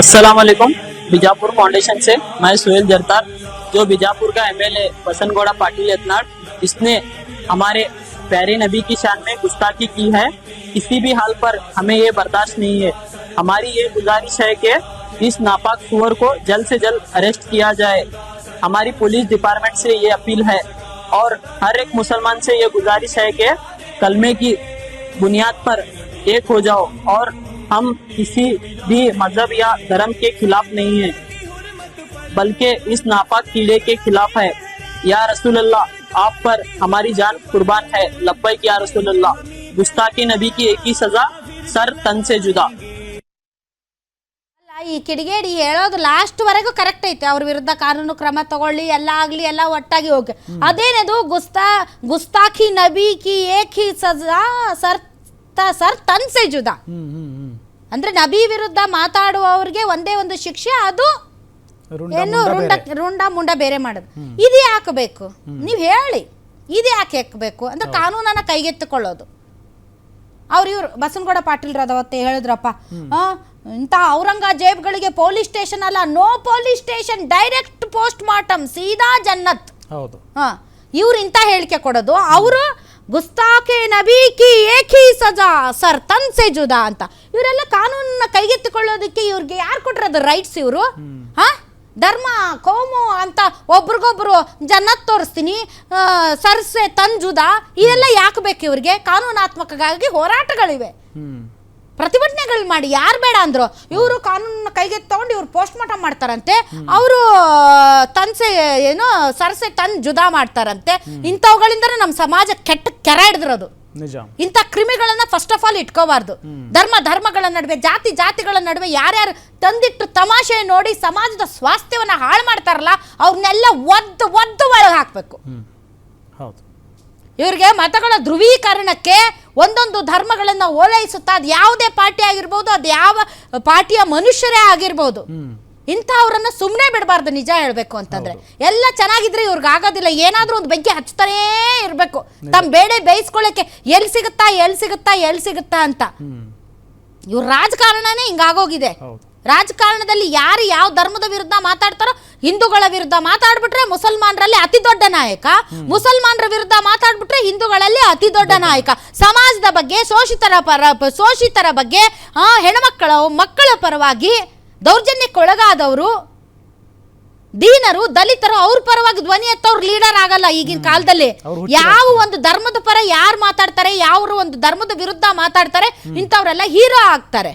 अस्सलाम वालेकुम। बीजापुर फाउंडेशन से मैं सुहेल जरतार, जो बीजापुर का एमएलए बसनगौड़ा पाटिल यत्नाड़, इसने हमारे प्यारे नबी की शान में गुस्ताखी की है। किसी भी हाल पर हमें ये बर्दाश्त नहीं है। हमारी ये गुजारिश है कि इस नापाक सुअर को जल्द से जल्द अरेस्ट किया जाए। हमारी पुलिस डिपार्टमेंट से ये अपील है और हर एक मुसलमान से ये गुजारिश है कि कलमे की बुनियाद पर एक हो जाओ। और हम किसी भी मजहब या धर्म के खिलाफ नहीं है, बल्कि इस नापाक कीड़े के खिलाफ है। या रसूल अल्लाह, आप पर हमारी जान कुर्बान है। लब्बैक या रसूल अल्लाह। गुस्ताखी नबी की एक ही सजा, सर तन से जुदा। ಈ ಕಿಡಿಗೇಡಿ ಹೇಳೋದು ಲಾಸ್ಟ್ ವರೆಗೂ ಕರೆಕ್ಟ್ ಐತೆ. ಅವ್ರ ವಿರುದ್ಧ ಕಾನೂನು ಕ್ರಮ ತಗೊಳ್ಳಿ, ಎಲ್ಲ ಆಗ್ಲಿ, ಎಲ್ಲ ಒಟ್ಟಾಗಿ ಹೋಗಿ. ಅದೇನದು ಗುಸ್ತಾಖಿ ನಬಿ ಕಿ ಏಕ್ ಹಿ ಸಜಾ ಸರ್ ತನ್ ಸೆ ಜುದಾ. ಅಂದ್ರೆ ನಬಿ ವಿರುದ್ಧ ಮಾತಾಡುವವ್ರಿಗೆ ಒಂದೇ ಒಂದು ಶಿಕ್ಷೆ, ಅದು ಏನು ರುಂಡ ಮುಂಡ ಬೇರೆ ಮಾಡೋದು. ಇದು ಯಾಕೆ ಬೇಕು ನೀವು ಹೇಳಿ, ಇದು ಯಾಕೆ ಹಾಕಬೇಕು ಅಂದ್ರೆ ಕಾನೂನನ್ನ ಕೈಗೆತ್ತಿಕೊಳ್ಳೋದು. ಇವ್ರು ಬಸನಗೌಡ ಪಾಟೀಲ್ ಅವತ್ತೆ ಹೇಳಿದ್ರಪ್ಪ, ಇಂಥ ಔರಂಗಜೇಬ್ಗಳಿಗೆ ಪೊಲೀಸ್ ಸ್ಟೇಷನ್ ಅಲ್ಲ, no police station, direct post mortem, ಸೀದಾ ಜನ್ನತ್. ಇವ್ರು ಇಂಥ ಹೇಳಿಕೆ ಕೊಡೋದು. ಅವರು ಗುಸ್ತಾಖೆ ನಬಿ ಕಿ ಏಕ್ ಹಿ ಸಜಾ ಸರ್ ತನ್ ಸೆ ಜುದಾ ಅಂತ. ಇವರೆಲ್ಲ ಕಾನೂನನ್ನ ಕೈಗೆತ್ತಿಕೊಳ್ಳೋದಕ್ಕೆ ಇವ್ರಿಗೆ ಯಾರು ಕೊಟ್ಟಿರೋದು ರೈಟ್ಸ್? ಇವರು ಧರ್ಮ ಕೋಮು ಅಂತ ಒಬ್ರಿಗೊಬ್ರು ಜನ್ನತ್ ತೋರಿಸ್ತೀನಿ, ಸರ್ಸೆ ತನ್ ಜುದಾ, ಇದೆಲ್ಲ ಯಾಕೆ ಬೇಕು ಇವ್ರಿಗೆ? ಕಾನೂನಾತ್ಮಕವಾಗಿ ಹೋರಾಟಗಳಿವೆ, ಪ್ರತಿಭಟನೆಗಳು ಮಾಡಿ. ಯಾರು ಬೇಡ ಅಂದ್ರು, ಇವರು ಕಾನೂನನ್ನ ಕೈಗೆ ತಗೊಂಡು ಇವ್ರು ಪೋಸ್ಟ್ ಮಾರ್ಟಮ್ ಮಾಡ್ತಾರಂತೆ, ಅವರು ತನ್ಸೆ ಏನೋ ಸರ್ಸೆ ತನ್ ಜುದಾ ಮಾಡ್ತಾರಂತೆ. ಇಂಥವುಗಳಿಂದ ನಮ್ಮ ಸಮಾಜ ಕೆಟ್ಟ ಕೆರೆ ಹಿಡಿದಿರೋದು. ಇಂಥ ಕ್ರಿಮಿಗಳನ್ನ ಫಸ್ಟ್ ಆಫ್ ಆಲ್ ಇಟ್ಕೋಬಾರ್ದು. ಧರ್ಮಗಳ ನಡುವೆ, ಜಾತಿಗಳ ನಡುವೆ ಯಾರ್ಯಾರು ತಂದಿಟ್ಟು ತಮಾಷೆ ನೋಡಿ ಸಮಾಜದ ಸ್ವಾಸ್ಥ್ಯವನ್ನ ಹಾಳು ಮಾಡ್ತಾರಲ್ಲ, ಅವ್ರನ್ನೆಲ್ಲ ಒದ್ದು ಒಳಗೆ ಹಾಕ್ಬೇಕು. ಇವ್ರಿಗೆ ಮತಗಳ ಧ್ರುವೀಕರಣಕ್ಕೆ ಒಂದೊಂದು ಧರ್ಮಗಳನ್ನ ಓಲೈಸುತ್ತಾ, ಅದು ಯಾವುದೇ ಪಾರ್ಟಿ ಆಗಿರ್ಬೋದು, ಅದು ಯಾವ ಪಾರ್ಟಿಯ ಮನುಷ್ಯರೇ ಆಗಿರ್ಬೋದು, ಇಂಥವ್ರನ್ನ ಸುಮ್ಮನೆ ಬಿಡಬಾರ್ದು. ನಿಜ ಹೇಳ್ಬೇಕು ಅಂತಂದ್ರೆ ಎಲ್ಲ ಚೆನ್ನಾಗಿದ್ರೆ ಇವ್ರಿಗೆ ಆಗೋದಿಲ್ಲ. ಏನಾದ್ರೂ ಒಂದು ಬೆಂಕಿ ಹಚ್ತಾನೇ ಇರ್ಬೇಕು, ತಮ್ಮ ಬೇಳೆ ಬೇಯಿಸ್ಕೊಳ್ಳಕ್ಕೆ ಎಲ್ಲಿ ಸಿಗುತ್ತಾ ಅಂತ. ಇವ್ರ ರಾಜಕಾರಣನೇ ಹಿಂಗಾಗೋಗಿದೆ. ರಾಜಕಾರಣದಲ್ಲಿ ಯಾರು ಯಾವ ಧರ್ಮದ ವಿರುದ್ಧ ಮಾತಾಡ್ತಾರೋ, ಹಿಂದೂಗಳ ವಿರುದ್ಧ ಮಾತಾಡ್ಬಿಟ್ರೆ ಮುಸಲ್ಮಾನರಲ್ಲಿ ಅತಿ ದೊಡ್ಡ ನಾಯಕ, ಮುಸಲ್ಮಾನರ ವಿರುದ್ಧ ಮಾತಾಡ್ಬಿಟ್ರೆ ಹಿಂದೂಗಳಲ್ಲಿ ಅತಿ ದೊಡ್ಡ ನಾಯಕ. ಸಮಾಜದ ಬಗ್ಗೆ, ಶೋಷಿತರ ಬಗ್ಗೆ, ಮಕ್ಕಳ ಪರವಾಗಿ ದೌರ್ಜನ್ಯಕ್ಕೆ ಒಳಗಾದವರು, ದೀನರು, ದಲಿತರು, ಅವ್ರ ಪರವಾಗಿ ಧ್ವನಿ ಎತ್ತವ್ರು ಲೀಡರ್ ಆಗಲ್ಲ ಈಗಿನ ಕಾಲದಲ್ಲಿ. ಯಾವ ಒಂದು ಧರ್ಮದ ಪರ ಯಾರು ಮಾತಾಡ್ತಾರೆ, ಯಾವ ಒಂದು ಧರ್ಮದ ವಿರುದ್ಧ ಮಾತಾಡ್ತಾರೆ, ಇಂಥವ್ರೆಲ್ಲ ಹೀರೋ ಆಗ್ತಾರೆ.